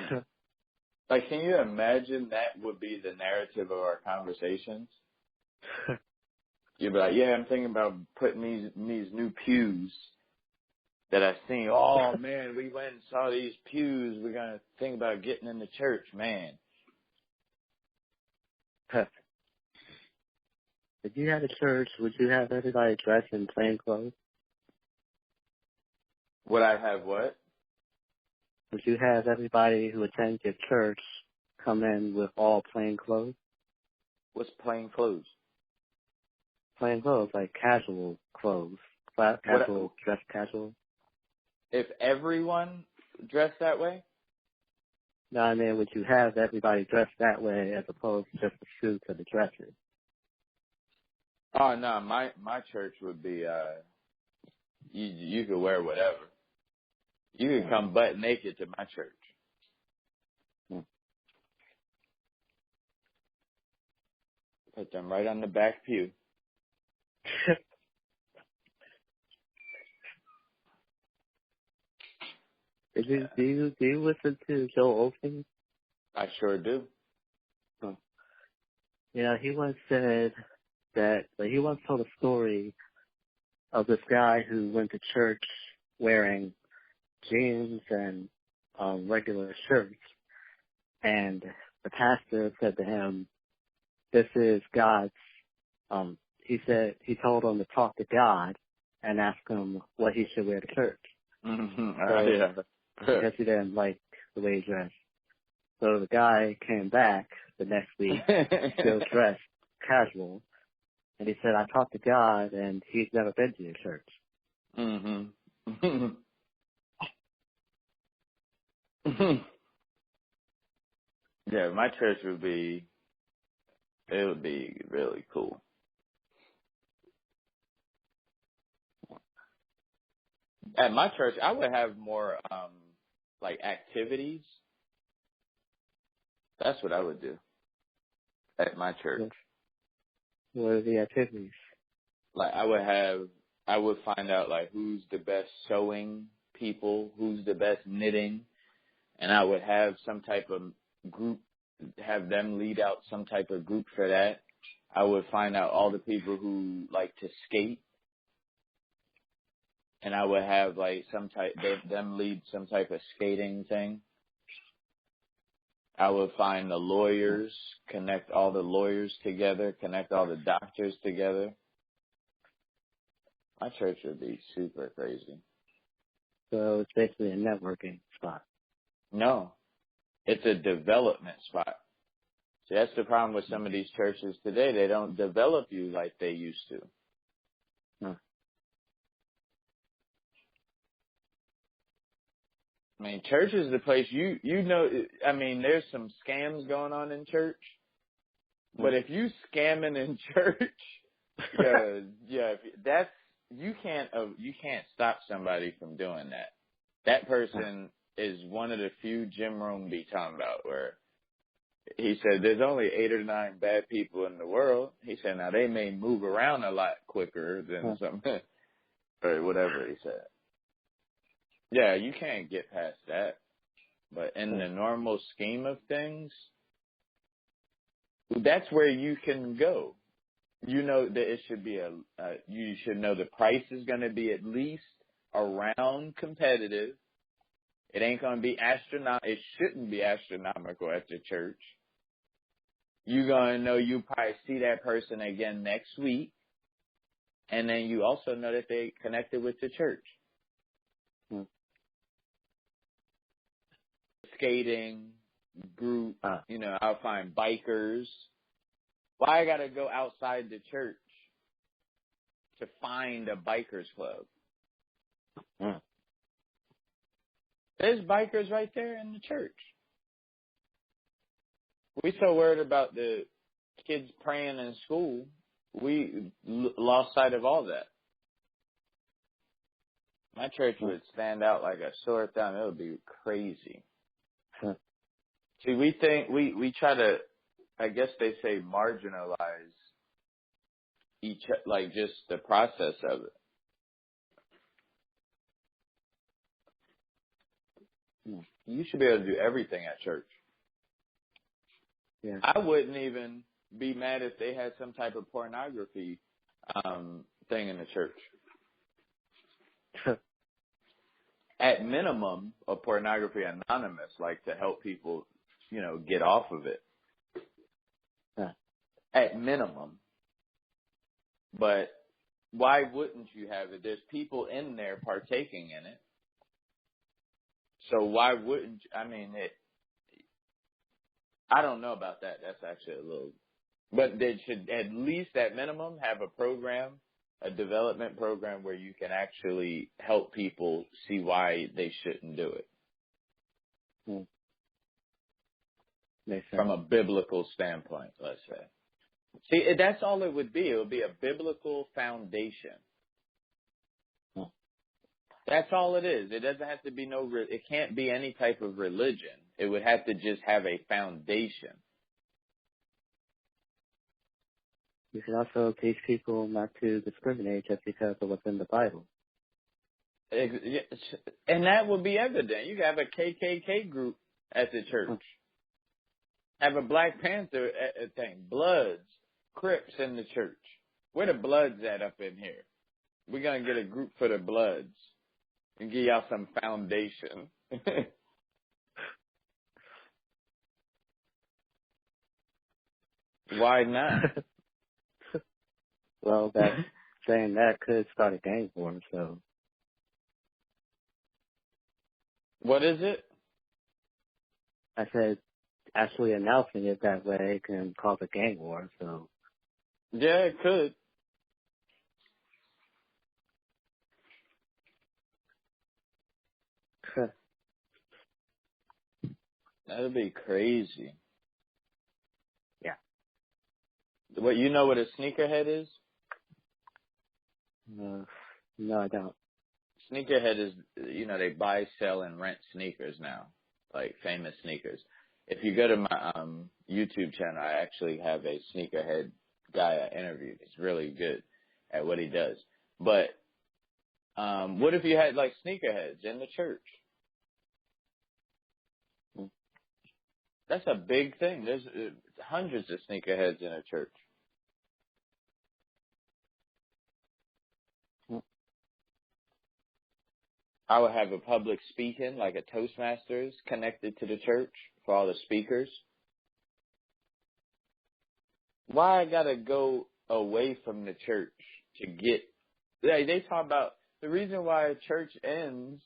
funny. Like, can you imagine that would be the narrative of our conversations? You'd be like, yeah, I'm thinking about putting these new pews that I've seen. Oh, man, we went and saw these pews. We're going to think about getting in the church, man. If you had a church, would you have everybody dressed in plain clothes? Would I have what? Would you have everybody who attends your church come in with all plain clothes? What's plain clothes? Plain clothes, like casual clothes. Casual, dress casual. If everyone dressed that way? No, I mean, would you have everybody dressed that way as opposed to just the suits or the dresses? Oh, no, my church would be, you could wear whatever. You could come butt naked to my church. Put them right on the back pew. Do you listen to Joel Osteen? I sure do. Huh. Yeah, he once said that he once told a story of this guy who went to church wearing jeans and regular shirts, and the pastor said to him, "This is God's." He told him to talk to God and ask him what he should wear to church. Mm-hmm. So, I guess he didn't like the way he dressed. So the guy came back the next week, still dressed casual, and he said, "I talked to God, and he's never been to your church." Mm-hmm. Yeah, my church would be really cool. At my church, I would have more, like, activities. That's what I would do at my church. What are the activities? Like, I would find out, like, who's the best sewing people, who's the best knitting, and I would have some type of group, have them lead out some type of group for that. I would find out all the people who like to skate, and I would have, like, them lead some type of skating thing. I would find the lawyers, connect all the lawyers together, connect all the doctors together. My church would be super crazy. So it's basically a networking spot. No, it's a development spot. See, that's the problem with some of these churches today. They don't develop you like they used to. Huh. I mean, church is the place you know. I mean, there's some scams going on in church, but if you scamming in church, that's you can't stop somebody from doing that. That person is one of the few Jim Rome be talking about where he said there's only 8 or 9 bad people in the world. He said now they may move around a lot quicker than some or whatever he said. Yeah, you can't get past that. But in the normal scheme of things, that's where you can go. You know that it should be you should know the price is going to be at least around competitive. It ain't going to be it shouldn't be astronomical at the church. You're going to know you probably see that person again next week. And then you also know that they connected with the church. Skating group, I'll find bikers. Why I gotta go outside the church to find a bikers club? There's bikers right there in the church. We so worried about the kids praying in school, we lost sight of all that. My church would stand out like a sore thumb. It would be crazy. See, we think we try to, I guess they say, marginalize like just the process of it. you should be able to do everything at church. Yeah. I wouldn't even be mad if they had some type of pornography thing in the church. At minimum, a pornography anonymous, like to help people, get off of it. Yeah. At minimum. But why wouldn't you have it? There's people in there partaking in it. So why wouldn't you? I mean, I don't know about that. That's actually a little, but they should at least at minimum have a program, a development program where you can actually help people see why they shouldn't do it. Makes sense. From a biblical standpoint, let's say. See, that's all it would be. It would be a biblical foundation. That's all it is. It doesn't have to be it can't be any type of religion. It would have to just have a foundation. You should also teach people not to discriminate just because of what's in the Bible. And that would be evident. You could have a KKK group at the church. Have a Black Panther thing. Bloods, Crips in the church. Where the Bloods at up in here? We're going to get a group for the Bloods and give y'all some foundation. Why not? Well, saying that could start a gang war, so. What is it? I said, actually announcing it that way can cause a gang war, so. Yeah, it could. That'd be crazy. Yeah. What, you know what a sneakerhead is? No, I don't. Sneakerhead is, they buy, sell, and rent sneakers now, like famous sneakers. If you go to my YouTube channel, I actually have a sneakerhead guy I interviewed. He's really good at what he does. But what if you had like sneakerheads in the church? That's a big thing. There's hundreds of sneakerheads in a church. I would have a public speaking, like a Toastmasters, connected to the church for all the speakers. Why I gotta go away from the church to get? They talk about the reason why a church ends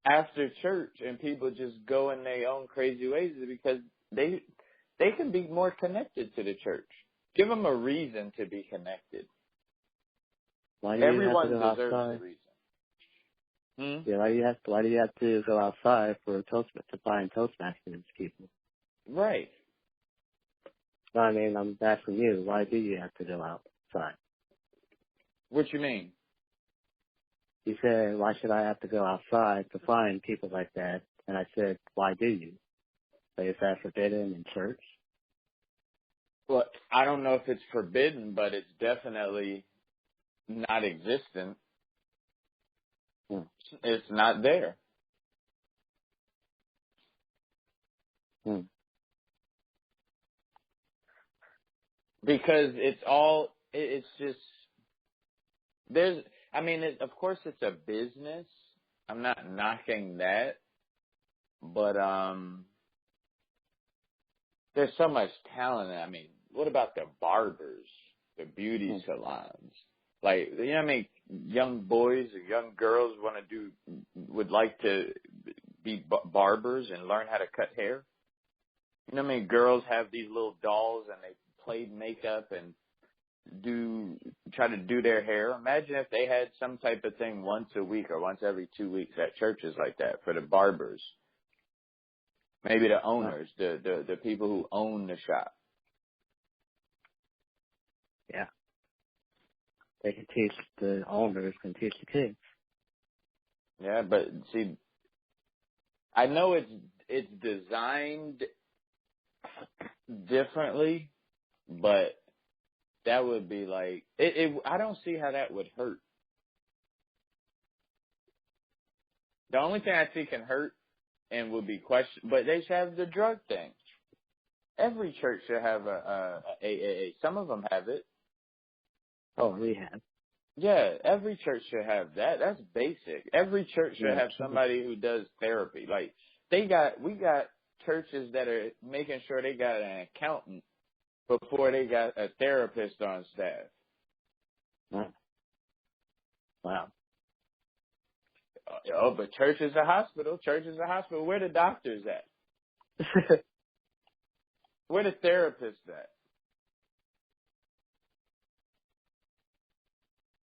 after church and people just go in their own crazy ways is because they can be more connected to the church. Give them a reason to be connected. Everyone deserves a reason. Yeah, why do you have to go outside to find Toastmasters people? Right. I mean, I'm asking you, why do you have to go outside? What you mean? You said, why should I have to go outside to find people like that? And I said, why do you? Like, is that forbidden in church? Well, I don't know if it's forbidden, but it's definitely not existent. It's not there. Because it's just, of course it's a business. I'm not knocking that. But, there's so much talent. I mean, what about the barbers, the beauty salons? Like, young boys or young girls would like to be barbers and learn how to cut hair? Girls have these little dolls and they play makeup and try to do their hair. Imagine if they had some type of thing once a week or once every 2 weeks at churches like that for the barbers. Maybe the owners, the people who own the shop. Yeah. The owners can teach the kids. Yeah, but see, I know it's designed differently, but that would be like, I don't see how that would hurt. The only thing I see can hurt and will be questioned. But they should have the drug thing. Every church should have a AAA. Some of them have it. Oh, rehab. Yeah, every church should have that. That's basic. Every church should have somebody who does therapy. Like we got churches that are making sure they got an accountant before they got a therapist on staff. Wow. Oh, but church is a hospital. Church is a hospital. Where the doctors at? Where the therapists at?